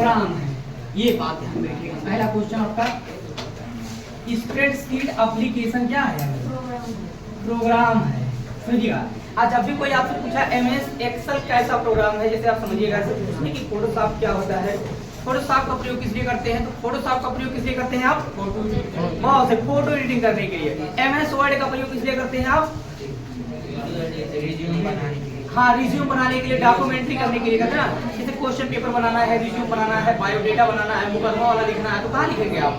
Programme है, ये बात ध्यान में रखिएगा। पहला क्वेश्चन आपका स्प्रेडशीट एप्लीकेशन क्या है? प्रोग्राम है। समझिएगा। आज जब भी कोई आपसे पूछा MS एक्सेल कैसा प्रोग्राम है, जैसे आप समझिएगा पूछने की फोटोशॉप क्या होता है, फोटोशॉप का प्रयोग किस लिए करते हैं? तो फोटोशॉप का प्रयोग किस लिए करते हैं आप? बहुत से फोटो एडिटिंग करने के लिए। MS वर्ड का प्रयोग किस लिए करते हैं आप? हाँ, रिज्यूम बनाने के लिए, डॉक्यूमेंट्री करने के लिए करते हैं ना। जैसे क्वेश्चन पेपर बनाना है, रिज्यूम बनाना है, बायोडेटा बनाना है, मुकदमा वाला लिखना है, तो कहाँ लिखेंगे आप?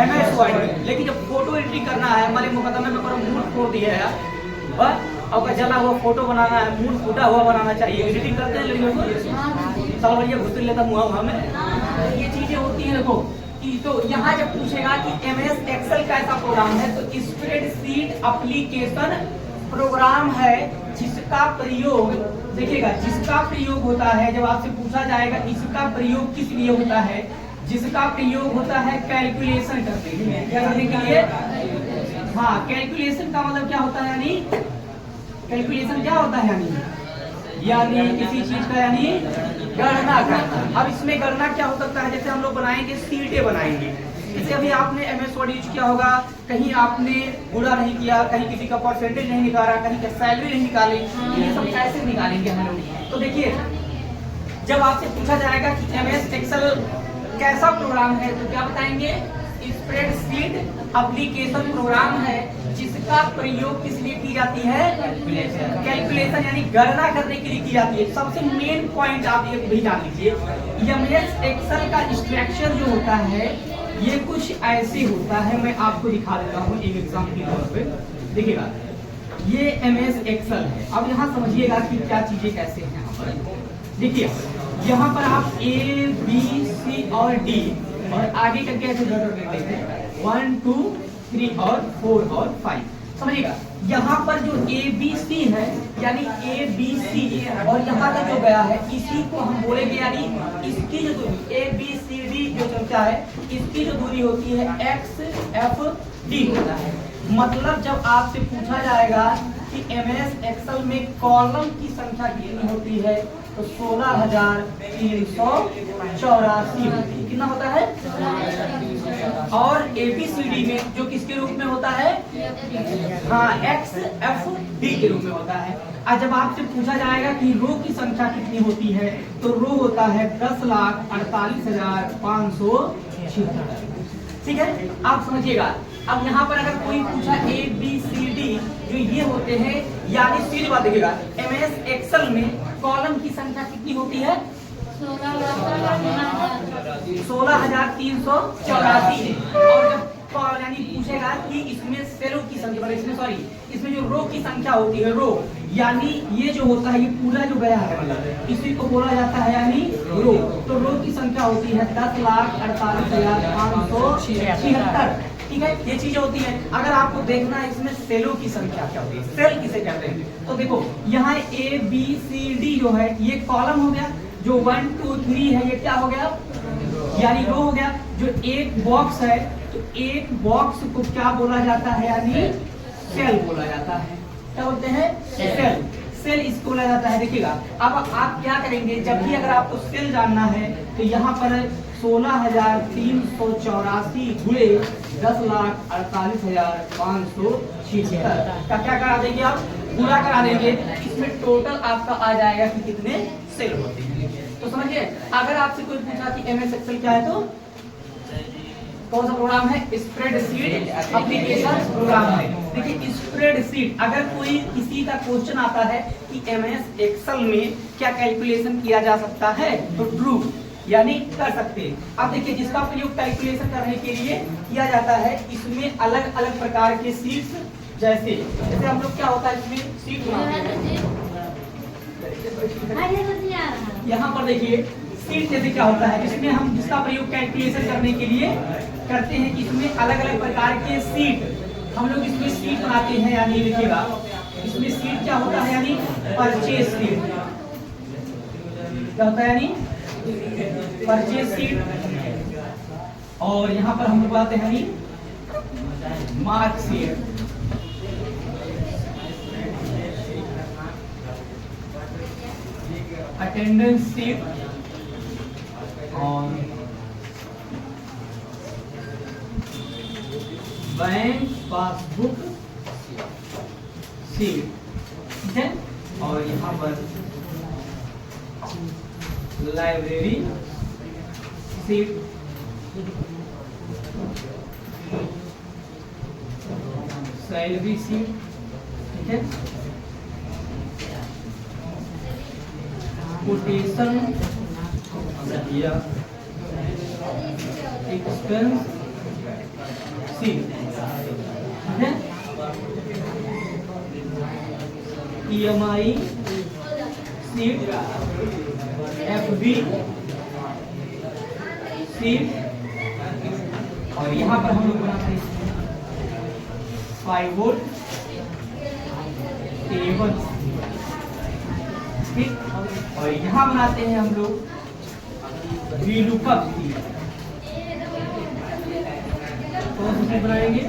MS वर्ड में। लेकिन जब फोटो एडिटिंग करना है, हमारे मुकदमे में पूरा मूड फोड़ दिया है और जला हुआ फोटो बनाना है, मूड फूटा हुआ बनाना चाहिए, एडिटिंग करते हैं लड़कियों को, साल भर ये घुस लेता मुँह में, ये चीजें होती है। देखो तो यहाँ जब पूछेगा कि MS एक्सेल कैसा प्रोग्राम है, तो स्प्रेडशीट एप्लीकेशन प्रोग्राम है जिसका प्रयोग, देखिएगा, जिसका प्रयोग होता है, जब आपसे पूछा जाएगा इसका प्रयोग किस लिए होता है, जिसका प्रयोग होता है कैलकुलेशन करने के लिए। क्या करने के लिए? हाँ, कैलकुलेशन का मतलब क्या होता है? यानी कैलकुलेशन क्या होता है? यानी किसी चीज का यानी गणना करना। अब इसमें गणना क्या हो सकता है? जैसे हम लोग बनाएंगे, सीटें बनाएंगे। जैसे अभी आपने MS वर्ड यूज किया होगा, कहीं आपने गुणा नहीं किया, कहीं किसी का परसेंटेज नहीं निकाला, कहीं का सैलरी नहीं निकाली, ये सब कैसे निकालेंगे हम लोग? तो देखिए, जब आपसे पूछा जाएगा कि MS एक्सेल कैसा प्रोग्राम है, तो क्या बताएंगे? स्प्रेडशीट एप्लीकेशन प्रोग्राम है जिसका प्रयोग किस लिए की जाती है? कैलकुलेशन यानी गणना करने के लिए की जाती है। सबसे मेन पॉइंट आप ये भी जान लीजिए, MS एक्सेल का स्ट्रक्चर जो होता है ये कुछ ऐसे होता है। मैं आपको दिखा देता हूँ एक एग्जाम्पल के तौर पे। देखिएगा, ये MS एक्सेल है। अब यहाँ समझिएगा कि क्या चीजें कैसे हैं। यहाँ पर देखिए, यहाँ पर आप A, B, C और D और आगे करके ऐसे डॉट कर देते हैं, 1, 2, 3 और 4 और 5। समझिएगा, यहाँ पर जो ABC है यानी ABC और यहाँ तक जो गया है इसी को हम बोलेंगे, यानी इसकी जो दूरी ABCD जो चलता है इसकी जो दूरी होती है XFD होता है। मतलब जब आपसे पूछा जाएगा कि MS एक्सेल में कॉलम की संख्या कितनी होती है, तो 16,384 होती है। कितना होता है? और ABCD में जो किसके रूप में होता है? हाँ, XFD के रूप में होता है। आज जब आपसे पूछा जाएगा कि रो की संख्या कितनी होती है, तो रो होता है 10,48,576। ठीक है, आप समझिएगा। अब यहाँ पर अगर कोई पूछा ABCD जो ये होते हैं, यानी सीधी बात देखिएगा, MS एक्सेल में कॉलम की संख्या कितनी होती है? 16,384 है। और जब यानी पूछेगा कि इसमें सेलों की संख्या, इसमें जो रो की संख्या होती है, रो यानी ये जो होता है, ये पूरा जो गया है मतलब इसी को बोला जाता है यानी रो। तो रो की संख्या होती है 10,48,576। ठीक है, ये चीजें होती है। अगर आपको देखना है इसमें सेलों की संख्या क्या होती है, सेल किसे कहते हैं, तो देखो यहाँ ABCD जो है ये कॉलम हो गया, जो 1, 2, 3 है ये क्या हो गया? यानी रो हो गया। जो एक बॉक्स है, तो एक बॉक्स को क्या बोला जाता है? यानी सेल बोला जाता है। क्या बोलते हैं? सेल। सेल इसको बोला जाता है। देखिएगा, अब आप क्या करेंगे, जब भी अगर आपको सेल जानना है तो यहाँ पर 16,384 गुणे 10,48,576 का क्या करा देंगे आप? पूरा करा देंगे। इसमें टोटल आपका आ जाएगा कि कितने सेल होते हैं। तो समझिए, अगर आपसे कोई पूछा कि MS एक्सेल क्या है, तो कौन सा प्रोग्राम है? स्प्रेडशीट एप्लीकेशन प्रोग्राम है। देखिए, स्प्रेडशीट, अगर कोई किसी का क्वेश्चन आता है कि MS एक्सेल में क्या कैलकुलेशन किया जा सकता है, तो ट्रू यानी कर सकते हैं। अब देखिए, जिसका प्रयोग कैलकुलेशन करने के लिए किया जाता है, इसमें अलग अलग प्रकार के शीट्स, जैसे हम लोग क्या होता है इसमें शीट बनाते हैं। यहाँ पर देखिए सीट जैसे क्या होता है, इसमें हम जिसका प्रयोग कैलकुलेशन करने के लिए करते हैं, इसमें अलग अलग प्रकार के सीट हम लोग इसमें सीट बनाते हैं। यानी देखिएगा, इसमें सीट क्या होता है? यानी परचेज सीट। क्या होता है? यानी परचेज सीट। और यहाँ पर हम लोग बात है यानी मार्कशीट। अटेंडेंस सीट और बैंक पासबुक शीट, ठीक है। और यहाँ पर लाइब्रेरी शीट, सैलरी शीट, ठीक है। कोटेशन या एक्सपेंस शीट, ठीक है। EMI शीट, FB शीट, और यहाँ पर हम लोग बनाते हैं फाइवोड टेबल, ठीक। और यहाँ बनाते हैं हम लोग VLOOKUP शीट। कौन सी बनाएंगे?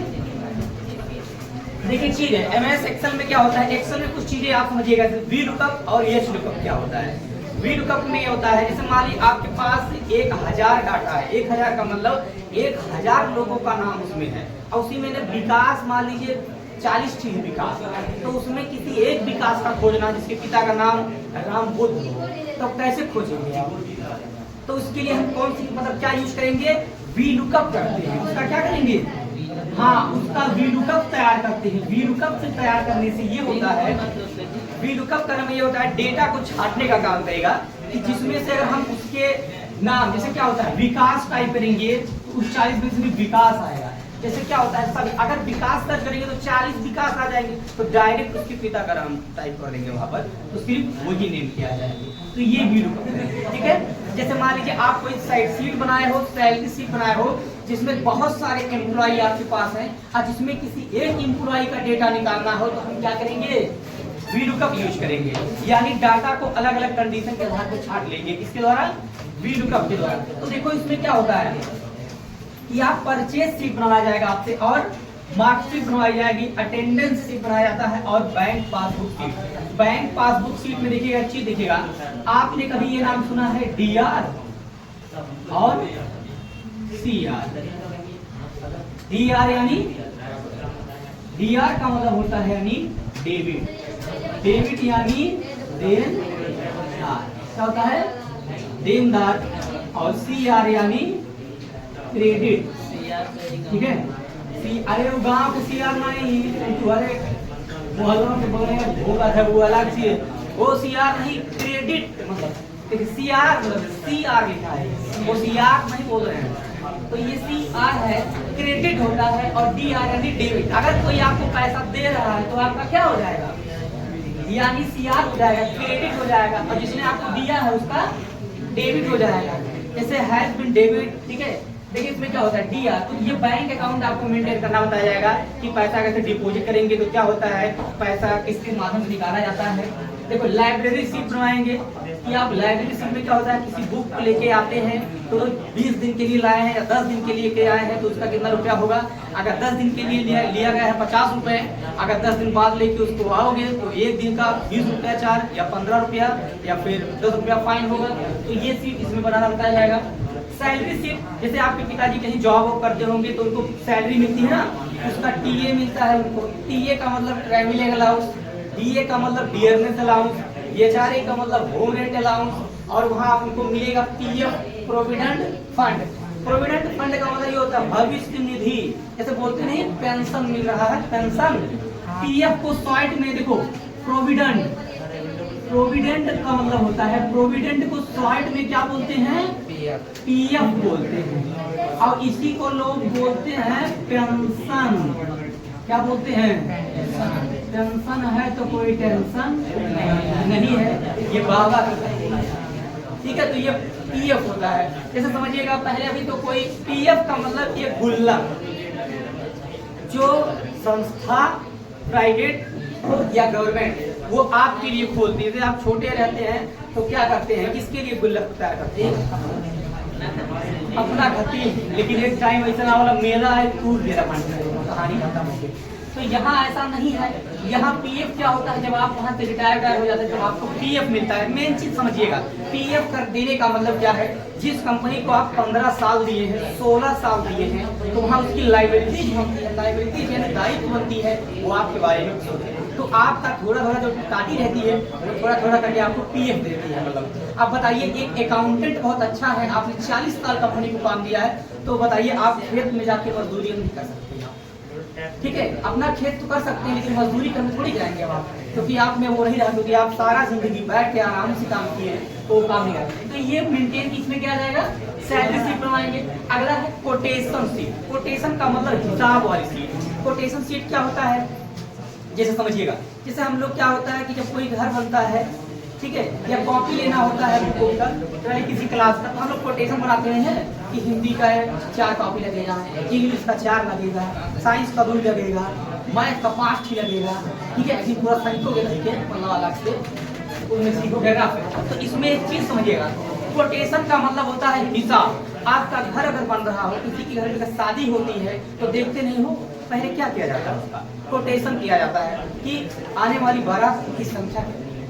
देखिए चीज है, MS एक्सेल में क्या होता है, एक्सेल में कुछ चीजें आप समझिएगा। VLOOKUP और HLOOKUP क्या होता है? VLOOKUP में ये होता है, जैसे मान लीजिए आपके पास 1000 डाटा है, 1000 का मतलब 1000 लोगों का नाम उसमें है, और उसी में विकास मान लीजिए 40 चीज विकास, तो उसमें किसी एक विकास का खोजना, जिसके पिता का नाम राम बुद्ध हो, तो कैसे खोजेंगे आप? तो उसके लिए हम कौन सी मतलब क्या यूज करेंगे? VLOOKUP करते हैं। उसका क्या करेंगे? हाँ, उसका VLOOKUP तैयार करते हैं। VLOOKUP से तैयार करने से ये होता है, VLOOKUP करने में ये होता है, डेटा को छाटने का काम करेगा, कि जिसमें से अगर हम उसके नाम, जैसे क्या होता है विकास टाइप करेंगे, उस 40 में से विकास आएगा। जैसे क्या होता है सब, अगर विकास सर्च करेंगे तो 40 विकास आ जाएंगे, तो डायरेक्ट उसके पिता का नाम टाइप कर देंगे वहां पर, तो सिर्फ वही नेम किया जाएगा। तो ये VLOOKUP है, ठीक है। जैसे मान लीजिए आप कोई साइड शीट बनाए हो, सैलरी शीट बनाए हो, जिसमें बहुत सारे एम्प्लॉय आपके पास हैं, और जिसमें किसी एक एम्प्लॉय का डेटा निकालना हो, तो हम क्या करेंगे? VLOOKUP यूज करेंगे, यानी डाटा को अलग अलग कंडीशन के आधार पर छाट लेंगे। किसके द्वारा? VLOOKUP के द्वारा। तो देखो इसमें क्या होता है कि आप परचेज शीट बनाया जाएगा आपसे, और मार्कशीट बनवाई जाएगी, अटेंडेंस शीट बनाया जाता है, और bank passbook sheet. Bank passbook sheet में देखिएगा, अच्छी देखिएगा, आपने कभी ये नाम सुना है DR और CR? DR यानी, DR का मतलब होता है यानी डेबिट, डेबिट यानी देनदार, क्या होता है? देनदार। और CR यानी क्रेडिट, ठीक है। अरे वो गांव के CR नहीं, अरे मोहल्लों के बगल में होगा है वो अलग चीज, वो CR नहीं, क्रेडिट मतलब, देखिए CR मतलब CR लिखा है, वो CR नहीं बोल रहे हैं। तो ये CR है, क्रेडिट होता है, और DR यानी डेबिट। अगर कोई आपको पैसा दे रहा है तो आपका क्या हो जाएगा? यानी CR हो जाएगा, क्रेडिट हो जाएगा, और जिसने आपको दिया है उसका डेबिट हो जाएगा। जैसे हैज बीन डेबिट, ठीक है। देखिए इसमें क्या होता है DR, तो ये बैंक अकाउंट आपको मेंटेन करना बताया जाएगा कि पैसा कैसे डिपॉजिट करेंगे, तो क्या होता है, पैसा किसके माध्यम से निकाला जाता है। देखो लाइब्रेरी शीट बनवाएंगे, कि आप लाइब्रेरी शीट में क्या होता है, किसी बुक को लेके आते हैं, तो 20 दिन के लिए लाए हैं या 10 दिन के लिए के आए हैं, तो उसका कितना रुपया होगा? अगर 10 दिन के लिए लिया गया है 50 रुपए, अगर 10 दिन बाद लेके उसको आओगे तो एक दिन का 20 रुपया चार्ज, या 15 रुपया, या फिर 10 रुपया फाइन होगा। तो ये शीट इसमें बनाना बताया जाएगा। सैलरी शीट, जैसे आपके पिताजी कहीं जॉब करते होंगे तो उनको सैलरी मिलती है ना, उसका TA मिलता है उनको। TA का मतलब ट्रैवलिंग अलाउंस, DA का मतलब डियरनेस अलाउंस, HRA का मतलब होम रेंट अलाउंस, और वहाँ उनको मिलेगा PF provident fund. Provident fund का मतलब ये होता है भविष्य निधि, जैसे बोलते नहीं पेंशन मिल रहा है, पेंशन। PF को शॉर्ट में देखो प्रोविडेंट, प्रोविडेंट का मतलब होता है, प्रोविडेंट को शॉर्ट में क्या बोलते हैं? PF बोलते हैं, और इसी को लोग बोलते हैं पेंशन। क्या बोलते हैं? पेंशन है तो कोई टेंशन नहीं है, ये बाबा का, ठीक है। तो ये PF होता है, जैसे समझिएगा पहले अभी तो कोई PF का मतलब ये गुल्लक, जो संस्था प्राइवेट हो या गवर्नमेंट वो आपके लिए खोलती है। जैसे आप छोटे रहते हैं तो क्या करते हैं, किसके लिए गुल्लक तैयार करते हैं? अपना खती। लेकिन एक टाइम ऐसा ना वाला मेला है, टूट गया कहानी खत्म हो गई। तो यहाँ ऐसा नहीं है, यहाँ पीएफ क्या होता है, जब आप वहाँ से रिटायर हो जाते हैं तो आपको पीएफ मिलता है। मेन चीज समझिएगा, पीएफ कर देने का मतलब क्या है, जिस कंपनी को आप 15 साल दिए हैं, 16 साल दिए हैं, तो वहाँ उसकी लाइबिलिटीज बनती है, लाइबिलिटीज यानी दायित्व बनती है, वो आपके बारे में सोचते हैं। तो आपका थोड़ा थोड़ा जो काटी रहती है वो थोड़ा थोड़ा करके आपको पीएफ देती है। मतलब आप बताइए, एक अकाउंटेंट बहुत अच्छा है, आपने 40 साल कंपनी को काम दिया है, तो बताइए आप खेत में जाके मजदूरी नहीं कर सकते हैं, ठीक है, अपना खेत तो कर सकते हैं लेकिन मजदूरी करने थोड़ी जाएंगे अब आप, क्योंकि आप में वो नहीं रहा, क्योंकि आप सारा जिंदगी बैठ के आराम से काम किए हैं, तो वो काम नहीं करेंगे। तो ये मेंटेन इसमें क्या जाएगा, सैलरी शीट बनवाएंगे। अगला है कोटेशन शीट। कोटेशन का मतलब हिसाब वाली शीट। कोटेशन शीट क्या होता है, जैसे समझिएगा, जैसे हम लोग क्या होता है कि जब कोई घर बनता है, ठीक है, या कॉपी लेना होता है बुक का, चाहे किसी क्लास का, तो हम लोग कोटेशन बनाते हैं कि हिंदी का 4 कॉपी लगेगा, इंग्लिश का 4 लगेगा, साइंस का 2 लगेगा, मैथ का 5 लगेगा, ठीक है, ऐसी पूरा सीखोगे मतलब अलग से उनमें सीखोगे ग्राफ। तो इसमें एक चीज समझिएगा, कोटेशन का मतलब होता है हिसाब। आपका घर अगर बन रहा हो, किसी के घर में शादी होती है, तो देखते नहीं हो पहले क्या किया जाता है, उसका कोटेशन किया जाता है कि आने वाली बारात की संख्या कितनी है,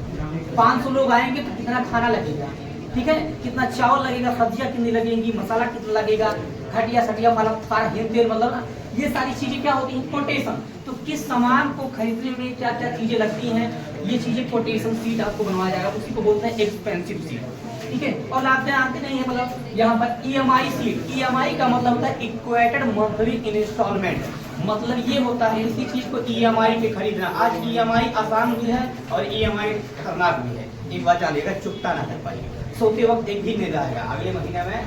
500 लोग आएंगे तो कितना खाना लगेगा, ठीक है, कितना चावल लगेगा, सब्जियां कितनी लगेंगी, मसाला कितना लगेगा, घटिया सटिया वाला सारा हिल तेल, मतलब ना ये सारी चीजें क्या होती हैं, कोटेशन। तो किस सामान को खरीदने में क्या क्या चीजें लगती हैं, ये चीजें कोटेशन शीट आपको बनवाया जाएगा, उसी को बोलते हैं एक्सपेंसिव शीट, ठीक है। और आप जानते नहीं है, मतलब यहाँ पर ईएमआई शीट, ईएमआई का मतलब होता है इक्वेटेड मंथली इंस्टॉलमेंट, मतलब ये होता है इसी चीज को ईएमआई पे खरीदना। आज ईएमआई आसान भी है और ईएमआई खतरनाक भी है, एक बात जानिएगा, चुकता ना कर पाइए, सोते वक्त एक भी नहीं जाएगा, अगले महीने में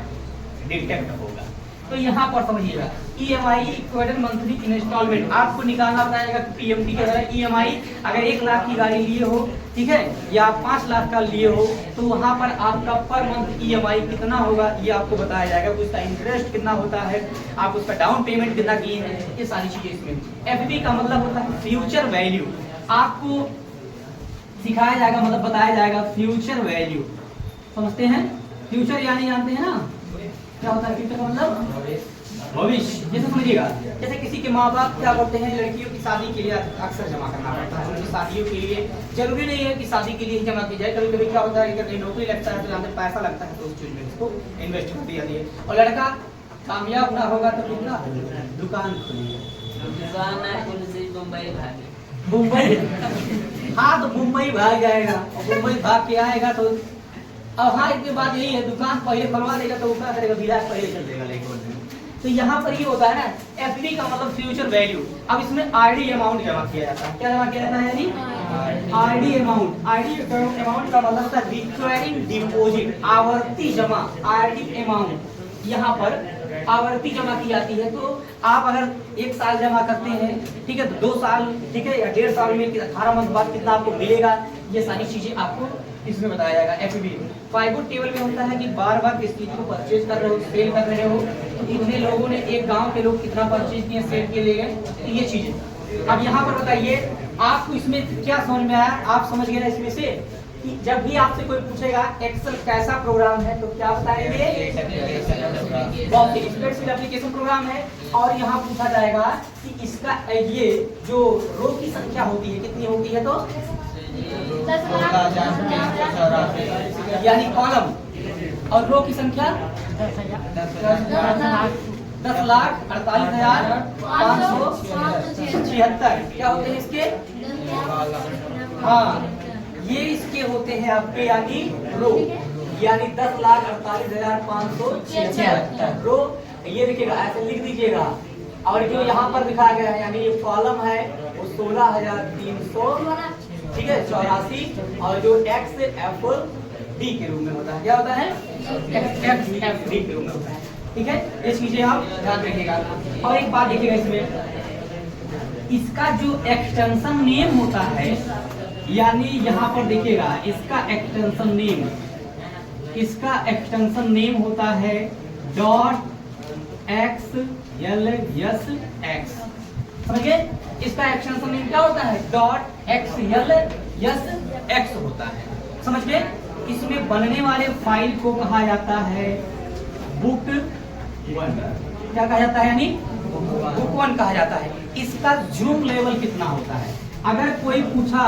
डिटेक्ट होगा। तो यहाँ पर समझिएगा, ईएमआई इक्वेटेड मंथली इंस्टॉलमेंट आपको निकालना बताएगा पीएमटी के द्वारा। ईएमआई अगर 1 लाख की गाड़ी लिए हो, ठीक है, या 5 लाख का लिए हो, तो वहाँ पर आपका पर मंथ ईएमआई कितना होगा ये आपको बताया जाएगा, उसका इंटरेस्ट कितना होता है, आप उसका डाउन पेमेंट कितना किए हैं, ये सारी चीजें इसमें। एफडी का मतलब होता है फ्यूचर वैल्यू, आपको सिखाया जाएगा, मतलब बताया जाएगा फ्यूचर वैल्यू, समझते हैं, फ्यूचर यानी जानते हैं ना क्या होता है फ्यूचर का मतलब भविष्य। जैसे समझिएगा, जैसे किसी के माँ बाप क्या बोलते हैं, लड़कियों की शादी के लिए अक्सर जमा करना पड़ता है, उनकी शादियों के लिए जरूरी नहीं है कि शादी के लिए ही जमा की जाए, कभी कभी क्या होता है कि अगर नौकरी लगता है तो जहाँ पैसा लगता है तो उस चीज में उसको इन्वेस्ट कर दिया जाए। और लड़का कामयाब ना होगा तो कितना दुकान खुली, मुंबई, हाँ तो मुंबई भाग जाएगा, और मुंबई भाग के आएगा तो अब हाँ इसके बाद यही है, दुकान पहले खुलवा देगा तो क्या करेगा, विलास पहले चल देगा लेकिन। तो यहाँ पर ये होता है ना, एफडी का मतलब फ्यूचर वैल्यू। अब इसमें आरडी अमाउंट जमा किया जाता है, क्या जमा किया जाता है, यानी आरडी अमाउंट। आरडी अमाउंट का मतलब होता है रिकरिंग डिपॉजिट, आवर्ती जमा, आरडी अमाउंट यहाँ पर आवर्ती जमा की जाती है। तो आप अगर 1 साल जमा करते हैं, ठीक है, तो 2 साल, ठीक है, या 1.5 साल में 18 मंथ बाद कितना आपको मिलेगा, ये सारी चीजें आपको इसमें बताया जाएगा। एफडी फाइबो टेबल में होता है कि बार बार किस चीज को परचेज कर रहे हो, सेल कर रहे हो, तो कितने लोगों ने, एक गांव के लोग कितना परचेज किए, सेल के लिए गए, तो ये चीजें। अब यहाँ पर बताइए आपको इसमें क्या समझ में आया, आप समझ गए ना इसमें से कि जब भी आपसे कोई पूछेगा एक्सेल कैसा प्रोग्राम है, तो क्या बताएंगे, स्प्रेडशीट एप्लीकेशन प्रोग्राम है। और यहाँ पूछा जाएगा कि इसका ये जो रो की संख्या होती है कितनी होती है, तो 10,84 यानी कॉलम, और रो की संख्या 10,48,576 क्या होते हैं इसके, हाँ ये इसके होते हैं आपके, यानी रो, यानी 10,48,576 रो, ये लिखिएगा, ऐसे लिख दीजिएगा। और जो यहाँ पर लिखा गया है, यानी ये कॉलम है वो 16,300, ठीक है, 84, और जो एक्स एफ डी के रूप में होता है, क्या होता है, एक्स एफ डी के रूप में होता है, ठीक है, ये चीजें आप ध्यान रखिएगा। और एक बात देखिएगा, इसमें इसका जो एक्सटेंशन नेम होता है, यानी यहाँ पर देखिएगा इसका एक्सटेंशन नेम, इसका एक्सटेंशन नेम होता है .xls समझिए, इसका एक्सटेंशन नेम क्या होता है, .xls होता है, समझ गए। इसमें बनने वाले फाइल को कहा जाता है बुक 1, क्या कहा जाता है, यानी बुक 1 कहा जाता है। इसका जूम लेवल कितना होता है, अगर कोई पूछा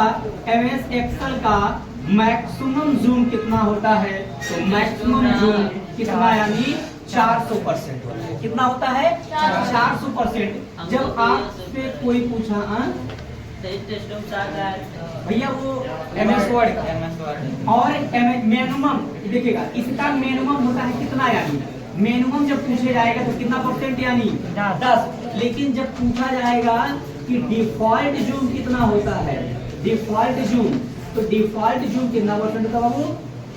MS एक्सेल का मैक्सिमम जूम कितना होता है, तो मैक्सिमम जूम कितना, यानी 400% होता है। कितना होता है? 400%। जब आपसे कोई पूछा भैया वो MS वर्ड का और मिनिमम देखिएगा, इसका मिनिमम होता है कितना, यानी मिनिमम जब पूछे जाएगा तो कितना परसेंट, यानी 10। लेकिन जब पूछा जाएगा कि डिफॉल्ट जूम कितना होता है, डिफॉल्ट जूम, तो डिफॉल्ट जूम कितना परसेंट होता है बाबू?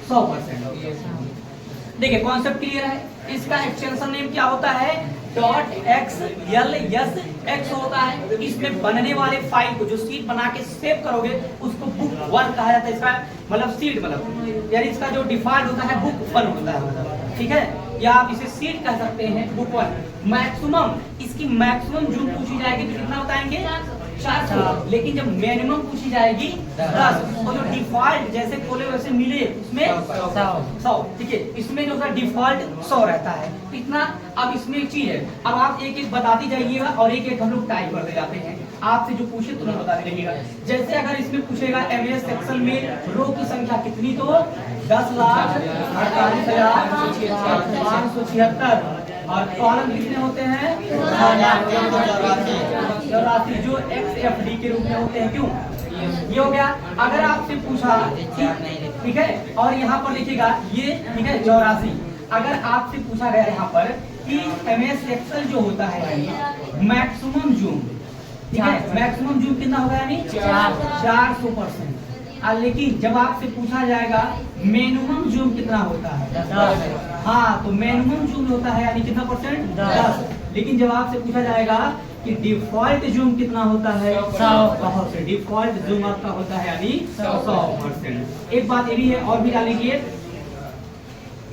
100%। देखिए कॉन्सेप्ट क्लियर है। इसका एक्सटेंशन नेम क्या होता है? .xls होता है। इसमें बनने वाले फाइल को जो सीट बना के सेव करोगे उसको बुक 1 कहा जाता है। इसका मतलब सीट मतलब यानी इसका जो डिफॉल्ट होता है बुक 1 होता है, मतलब ठीक है, या आप इसे सीट कह सकते हैं, बुक 1। मैक्सिमम, इसकी मैक्सिमम जूम पूछी जाएगी तो कितना बताएंगे? 400। लेकिन जब मिनिमम पूछी जाएगी 10, और जो डिफॉल्ट जैसे खोले वैसे मिले उसमें 100। ठीक है, इसमें जो डिफॉल्ट 100 रहता है इतना। अब इसमें एक चीज है, अब आप एक एक बताती जाइएगा और एक एक हम लोग टाइप करते जाते हैं। आपसे जो पूछे तुरंत बताते रहिएगा। जैसे अगर इसमें पूछेगा MS एक्सेल में रो की संख्या कितनी, तो 10,48,576 और कॉलम कितने होते हैं? 84, जो XFD के रूप में होते हैं। क्यों? ये हो गया। अगर आपसे पूछा, ठीक है, और यहाँ पर लिखिएगा ये, ठीक है, 84। अगर आपसे पूछा गया यहाँ पर कि MS एक्सेल जो होता है मैक्सिमम जूम, ठीक है, मैक्सिमम जूम कितना होगा, यानी 400%। लेकिन जब आपसे पूछा जाएगा मिनिमम जूम कितना होता है, 10। हाँ, तो मिनिमम जूम होता है यानी कितना परसेंट? 10। लेकिन जब आपसे पूछा जाएगा कि डिफॉल्ट जूम कितना होता है, 100%। डिफॉल्ट जूम आपका होता है यानी 100%। एक बात ये भी है और भी जान लीजिए,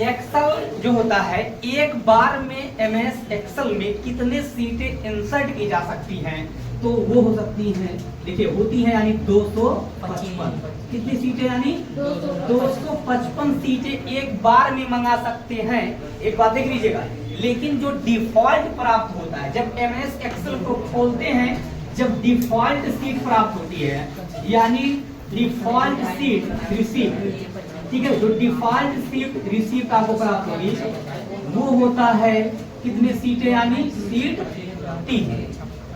एक्सेल जो होता है एक बार में MS एक्सेल में कितने सीटें इंसर्ट की जा सकती हैं, तो वो हो सकती हैं, देखिए होती है यानी 255। कितनी सीटें, यानी 255 सीटें एक बार में मंगा सकते हैं। एक बात देख लीजिएगा। लेकिन जो डिफॉल्ट प्राप्त होता है जब MS एक्सेल को खोलते हैं, जब डिफॉल्ट सीट प्राप्त होती है, यानी डिफॉल्ट सीट रिसीव, ठीक है, जो डिफॉल्ट सीट रिसीव आपको प्राप्त होगी वो होता है कितने सीटें, यानी सीट 3।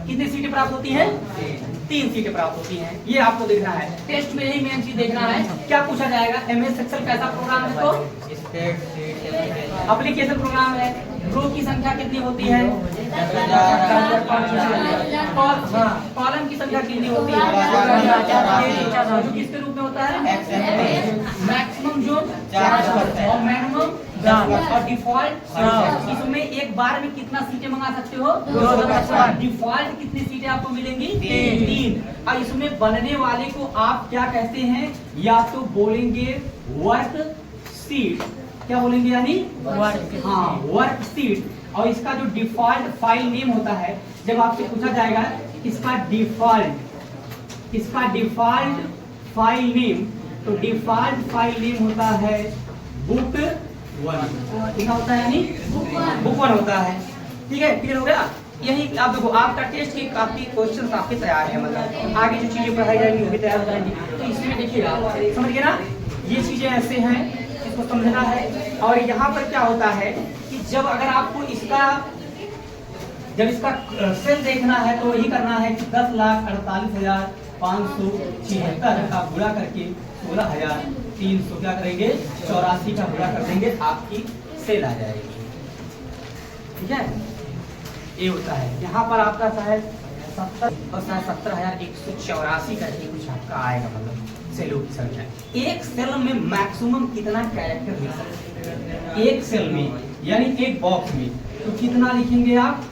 कितनी सीटें प्राप्त होती हैं? 3 सीटें प्राप्त होती हैं। ये आपको देखना है, टेस्ट में यही मेन चीज देखना है। क्या पूछा जाएगा? MS एक्सेल कैसा प्रोग्राम है, तो एप्लीकेशन प्रोग्राम है। रो की संख्या कितनी होती है? कॉलम की संख्या कितनी होती है? जो किसके रूप में होता है? मैक्सिमम जो और मिनिमम और डिफॉल्ट। इसमें एक बार में कितना सीटें मंगा सकते हो? 255। डिफॉल्ट कितनी सीटें आपको मिलेंगी? 3। और इसमें बनने वाले को आप क्या कहते हैं? या तो बोलेंगे वर्क सीट, क्या बोलेंगे, यानी वर्क, हाँ, वर्क सीट। और इसका जो डिफॉल्ट फाइल नेम होता है, जब आपसे पूछा जाएगा इसका डिफॉल्ट फाइल नेम, तो डिफॉल्ट फाइल नेम होता है बुक 1। क्या होता है, यानी बुक 1 होता है। ठीक है, क्लियर हो गया। यही आप देखो, आपका टेस्ट की काफी क्वेश्चन काफी तैयार है, मतलब आगे जो चीजें पढ़ाई जाएंगी वो भी तैयार हो जाएंगी। तो इसमें देखिएगा, समझ गए ना, ये चीजें ऐसे हैं, इसको समझना है। और यहाँ पर क्या होता है कि जब अगर आपको इसका सेल देखना है तो वही करना है कि 10,48,576 का गुणा करके 16,300 क्या करेंगे, 84 का गुणा कर देंगे, आपकी सेल आ जाएगी। ठीक है, ये होता है। यहाँ पर आपका शायद 70,184 करके कुछ आपका आएगा, मतलब सेलों की संख्या। एक सेल में मैक्सिमम कितना कैरेक्टर लिख सकते हैं? एक सेल में यानी एक बॉक्स में, तो कितना लिखेंगे आप?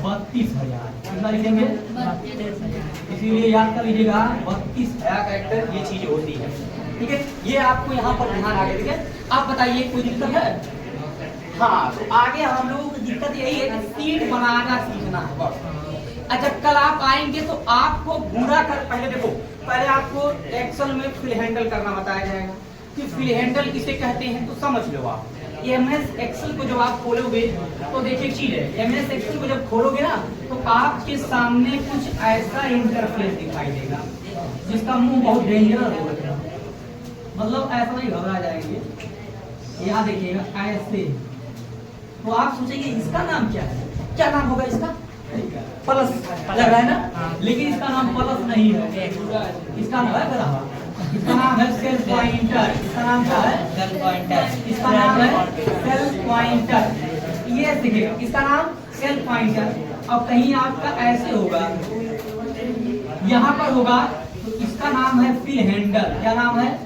32,000। कितना लिखेंगे? 32,000। इसीलिए याद कर लीजिएगा 32,000 कैरेक्टर ये चीज होती है। ठीक है, ये आपको यहाँ पर ध्यान आ गया। ठीक है, आप बताइए कोई दिक्कत है? हाँ, तो आगे हम लोगों की दिक्कत यही है कि सीट बनाना सीखना है बस। अच्छा, कल आप आएंगे तो आपको गुणा कर, पहले देखो, पहले आपको एक्सेल में फिल हैंडल करना बताया जाएगा कि फिल हैंडल किसे कहते हैं, तो समझ लो आप। MS एक्सेल को जब आप खोलोगे तो देखिए चीज है, MS एक्सेल को जब खोलोगे ना तो आपके सामने कुछ ऐसा इंटरफेस दिखाई देगा। जिसका मुंह बहुत डेंजरस हो गया, मतलब ऐसा नहीं घबरा जाएंगे, यहाँ देखिएगा ऐसे, तो आप सोचेंगे इसका नाम क्या है, क्या नाम होगा इसका, प्लस लग रहा है ना, लेकिन इसका नाम प्लस नहीं है, इसका नाम है इसका नाम है सेल पॉइंटर। इसका नाम क्या है, सेल पॉइंटर। इसका नाम है सेल पॉइंटर। ये देखिए इसका नाम सेल पॉइंटर। अब कहीं आपका ऐसे होगा, यहाँ पर होगा, तो इसका नाम है फिल हैंडल। क्या नाम है,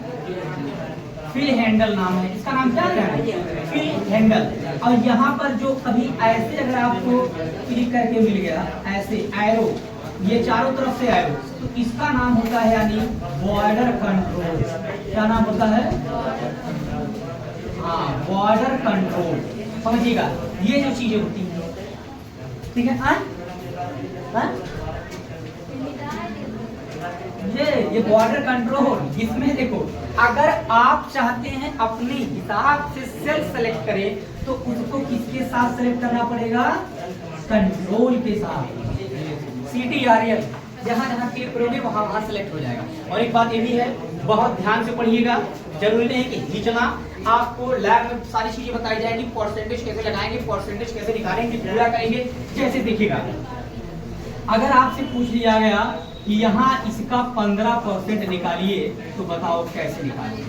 फिल हैंडल नाम है इसका, नाम क्या है, फिल हैंडल। और यहाँ पर जो कभी ऐसे अगर आपको क्लिक करके मिल गया ऐसे एरो, ये चारों तरफ से एरो, तो इसका नाम होता है यानी बॉर्डर कंट्रोल। क्या नाम होता है, हाँ बॉर्डर कंट्रोल। समझिएगा ये जो चीजें होती हैं, ठीक है। ये बॉर्डर कंट्रोल, इसमें देखो अगर आप चाहते हैं अपने हिसाब से सेल सेलेक्ट करें तो उसको किसके साथ सेलेक्ट करना पड़ेगा, कंट्रोल के साथ। CTRL जहां जहां क्लिक करोगे वहां वहां सेलेक्ट हो जाएगा। और एक बात ये भी है, बहुत ध्यान से पढ़िएगा, जरूरी नहीं कि खींचना, आपको लैब में सारी चीजें बताई जाएंगी, परसेंटेज कैसे लगाएंगे, परसेंटेज कैसे निकालेंगे, पूरा करेंगे। जैसे देखिएगा अगर आपसे पूछ लिया गया कि यहाँ इसका 15% निकालिए, तो बताओ कैसे निकालिए,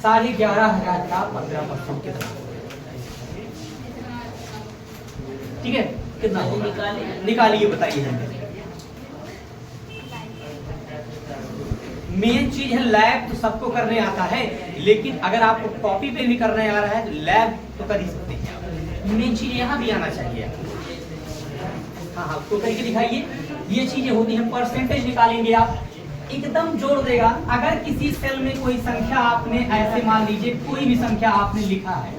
11,500 का 15% कितना, ठीक है, कितना निकालिए बताइए। मेन चीज है लैब तो सबको करने आता है, लेकिन अगर आपको कॉपी पे भी करने आ रहा है तो लैब तो कर ही सकते हैं। मेन चीज यहाँ भी आना चाहिए। हाँ तो करके दिखाइए। ये चीजें होती हैं, परसेंटेज निकालेंगे आप, एकदम जोड़ देगा। अगर किसी सेल में कोई संख्या आपने ऐसे मान लीजिए कोई भी संख्या आपने लिखा है,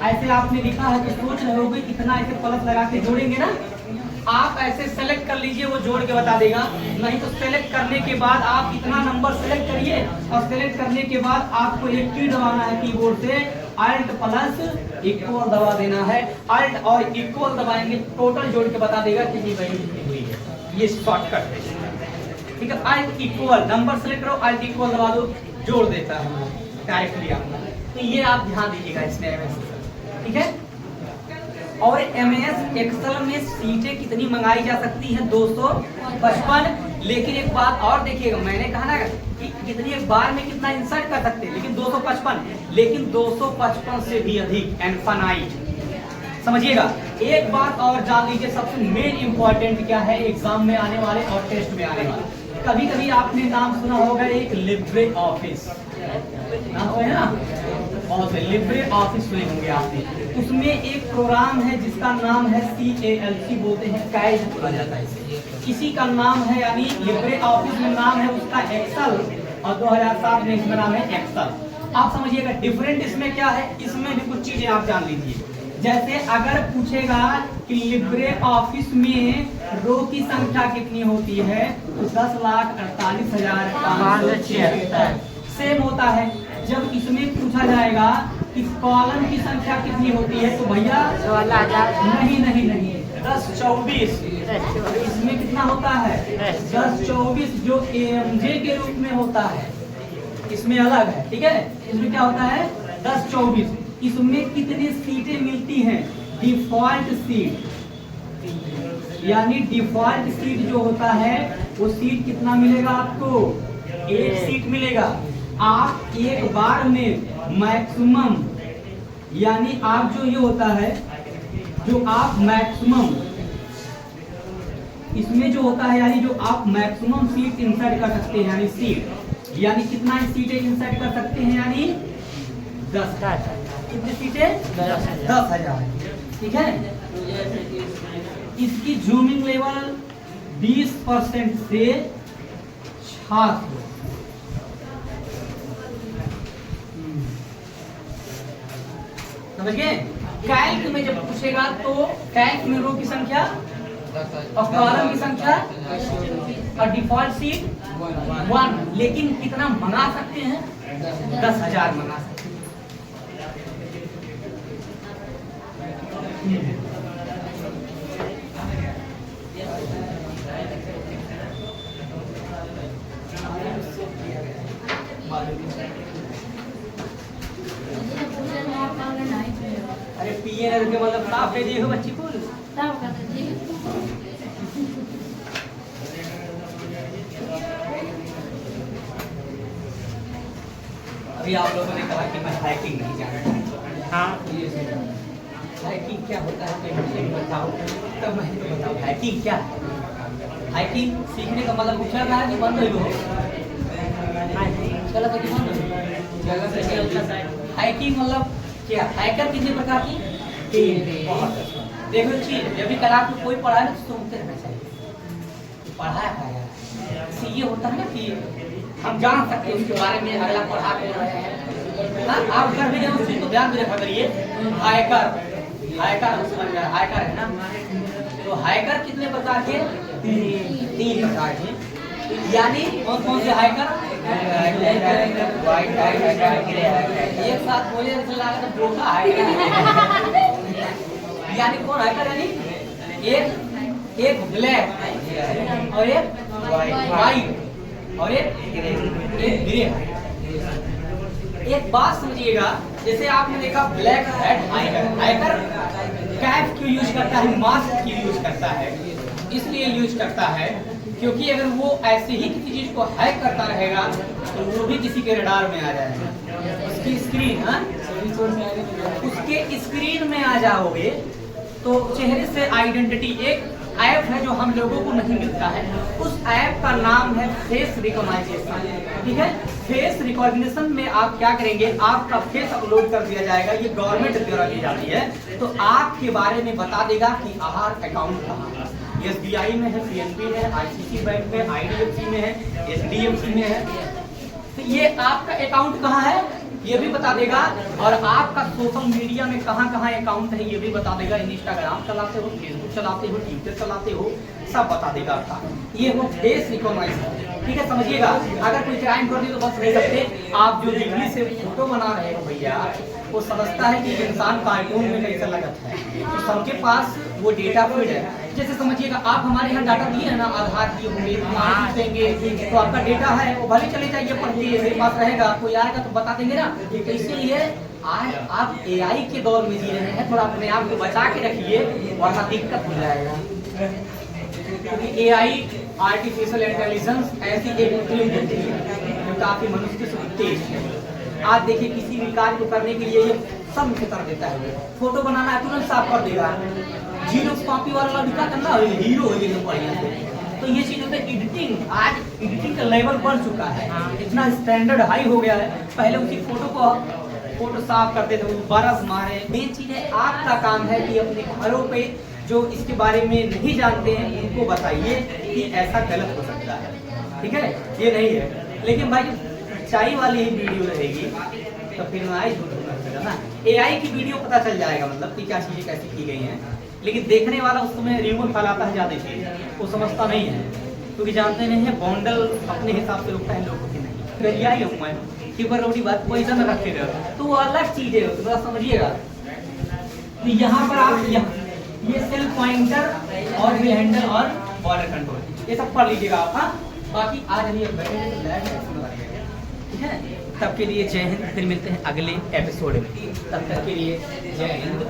ऐसे आपने लिखा है तो सोच रहे होगे कितना ऐसे प्लस लगा के जोड़ेंगे ना, आप ऐसे सेलेक्ट कर लीजिए, वो जोड़ के बता देगा। नहीं तो सेलेक्ट करने के बाद आप इतना नंबर सेलेक्ट करिए, और सेलेक्ट करने के बाद आपको एक की दबाना है कीबोर्ड से, अल्ट प्लस इक्वल दबा देना है। अल्ट और इक्वल दबाएंगे, टोटल जोड़ के बता देगा कितनी वैल्यू कितनी हुई है। ये शॉर्टकट है, ठीक है। अल्ट इक्वल नंबर सेलेक्ट करो, अल्ट इक्वल दबा दो, जोड़ देता है डायरेक्टली आपको। तो ये आप ध्यान दीजिएगा इसमें MS, ठीक है। और MS एक्सेल में सीटें कितनी मंगाई जा सकती हैं, 255। लेकिन एक बात और देखिएगा, मैंने कहा ना कि कितनी एक बार में कितना इंसर्ट कर सकते हैं, लेकिन 255, लेकिन 255 से भी अधिक इनफाइनाइट। समझिएगा। एक बात और जान लीजिए, सबसे मेन इंपॉर्टेंट क्या है एग्जाम में आने वाले और टेस्ट में आने वाले। कभी कभी आपने नाम सुना होगा एक लिब्रे ऑफिस, नाम सुना ना, और लिब्रे ऑफिस सुने होंगे आपने। उसमें एक प्रोग्राम है जिसका नाम है CALC बोलते हैं, कैश बोला जाता है इसे। इसी का नाम है, यानी लिब्रे ऑफिस में नाम है उसका एक्सेल, और 2007 में इसमें नाम है एक्सेल। आप समझिएगा डिफरेंट इसमें क्या है, इसमें भी कुछ चीजें आप जान लीजिए। जैसे अगर पूछेगा कि लिब्रे ऑफिस में रो की संख्या कितनी होती है, तो 10,48,576 सेम होता है। जब इसमें पूछा जाएगा कि कॉलम की संख्या कितनी होती है, तो भैया 1024। इसमें कितना होता है 1024, जो AMJ के रूप में होता है, इसमें अलग है, ठीक है। इसमें क्या होता है 1024। इसमें कितनी सीटें मिलती हैं, डिफॉल्ट सीट, यानी डिफॉल्ट सीट जो होता है वो सीट कितना मिलेगा आपको, 1 सीट मिलेगा। आप एक बार में मैक्सिमम, यानी आप जो ये होता है, जो आप मैक्सिमम इसमें जो होता है, यानी जो आप मैक्सिमम सीट इंसर्ट कर सकते हैं, यानी सीट, यानी कितना सीटें इंसर्ट कर सकते हैं, यानी 10। कितनी सीटें 10,000, ठीक है। इसकी जूमिंग लेवल 20% से 600। समझ गए। कैल्क में जब पूछेगा तो कैल्क में रो की संख्या और कॉलम की संख्या और डिफॉल्ट सीट 1, लेकिन कितना मंगा सकते हैं, 10,000 मंगा सकते हैं। ये ना रुके मतलब साफ है जी हो बच्ची को अभी आप लोगों ने कहा कि मैं हाइकिंग नहीं जानता। हाँ हाइकिंग क्या होता है मैं मुझे बताओ, तब मैं तो बताऊँ हाइकिंग क्या है। हाइकिंग सीखने का मतलब पूछा रहा है कि बंद हो गलत है कि बंद हो। हाइकिंग मतलब क्या, हाइकर कितने प्रकार की, देखो चीज जब भी कल आपको कोई पढ़ा है ना तो सुनते रहना चाहिए, पढ़ाया है इससे ये होता है ना कि हम जान सकते हैं उसके बारे में, अगला पढ़ा बोल रहे हैं। आप कर भी जाए उस चीज को ध्यान में रखा करिए। हाइकर हाइकर है ना, तो हाइकर कितने प्रकार के, तीन प्रकार के। यानी कौन कौन से हाइकर, एक साथ बोले तो बोका हाइकर यानी कौन हाइकर, यानी एक ब्लैक और एक व्हाइट और एक ग्रे। एक बात समझिएगा, जैसे आपने देखा ब्लैक हेड हाइकर कैप क्यों यूज करता है, मास्क क्यों यूज करता है, इसलिए यूज करता है क्योंकि अगर वो ऐसे ही किसी चीज को हैक करता रहेगा तो वो भी किसी के रडार में आ जाएगा। उसकी स्क्रीन उसके स्क्रीन में आ जाओगे तो चेहरे से आइडेंटिटी, एक ऐप है जो हम लोगों को नहीं मिलता है, उस ऐप का नाम है फेस रिकॉग्निशन। ठीक है, फेस रिकॉग्निशन में आप क्या करेंगे, आपका फेस अपलोड कर दिया जाएगा, ये गवर्नमेंट द्वारा दी जाती है, तो आपके बारे में बता देगा कि आहार अकाउंट कहाँ है, SBI में है, PNB है, ICICI बैंक में, IDFC में है, HDFC में है, तो ये आपका अकाउंट कहाँ है ये भी बता देगा, और आपका सोशल मीडिया में कहाँ कहाँ अकाउंट है ये भी बता देगा। इंस्टाग्राम चलाते हो, फेसबुक चलाते हो, ट्विटर चलाते हो, सब बता देगा आपका। ये वो फेस रिकॉग्निशन। ठीक है, समझिएगा। अगर कोई क्राइम कर दी तो बस नहीं सकते, आप जो डिग्री से फोटो बना रहे हो भैया, वो समझता है कि इंसान कार्टून में कैसा लगता है, तो सबके पास वो डेटा फीड है। जैसे समझिएगा आप हमारे यहाँ डाटा दिए है ना, आधार दिए होंगे, देंगे तो आपका डेटा है वो भले चले जाइए पढ़ के, मेरे पास रहेगा, कोई आएगा तो बता देंगे ना। तो इसीलिए आज आप AI के दौर में जी रहे हैं, थोड़ा अपने आप को बचा के रखिए वरना दिक्कत हो जाएगा। क्योंकि AI आर्टिफिशियल इंटेलिजेंस ऐसी एक होती है जो काफी मनुष्य से तेज है। आज देखिए किसी भी कार्य को करने के लिए ये सब कर देता है, फोटो बनाना है तुरंत साफ कर देगा, जीरोक्स कॉपी वाला भी क्या करना है, हीरो हो गया बढ़िया से। तो ये चीज होता है एडिटिंग, आज एडिटिंग का लेवल बढ़ चुका है, इतना स्टैंडर्ड हाई हो गया है। पहले उसी फोटो साफ करते थे, बरस मारे। मेन चीज है आपका काम है कि अपने घरों पे जो इसके बारे में नहीं जानते हैं उनको बताइए कि ऐसा गलत हो सकता है। ठीक है, ये नहीं है, लेकिन भाई सच्चाई वाली ही वीडियो रहेगी तो फिर मैं ना AI की वीडियो पता चल जाएगा, मतलब कि क्या चीजें कैसे की गई हैं, लेकिन देखने वाला उस समय र्यूमर फैलाता है ज्यादा चीज, वो समझता नहीं है क्योंकि जानते नहीं है बॉन्डल अपने हिसाब से होता है, लोगों की नहीं। फिर यही हूँ मैं कि रोटी बात पोजिशन में रखे रहो तो वो अलग चीज है, थोड़ा समझिएगा। तो यहाँ पर आप ये सेल्फ पॉइंटर और व्हील हैंडल और बॉर्डर कंट्रोल ये सब पढ़ लीजिएगा आप। हाँ, बाकी आज हम ये ठीक है, तब के लिए जय हिंद, फिर मिलते हैं अगले एपिसोड में, तब तक के लिए जय हिंद।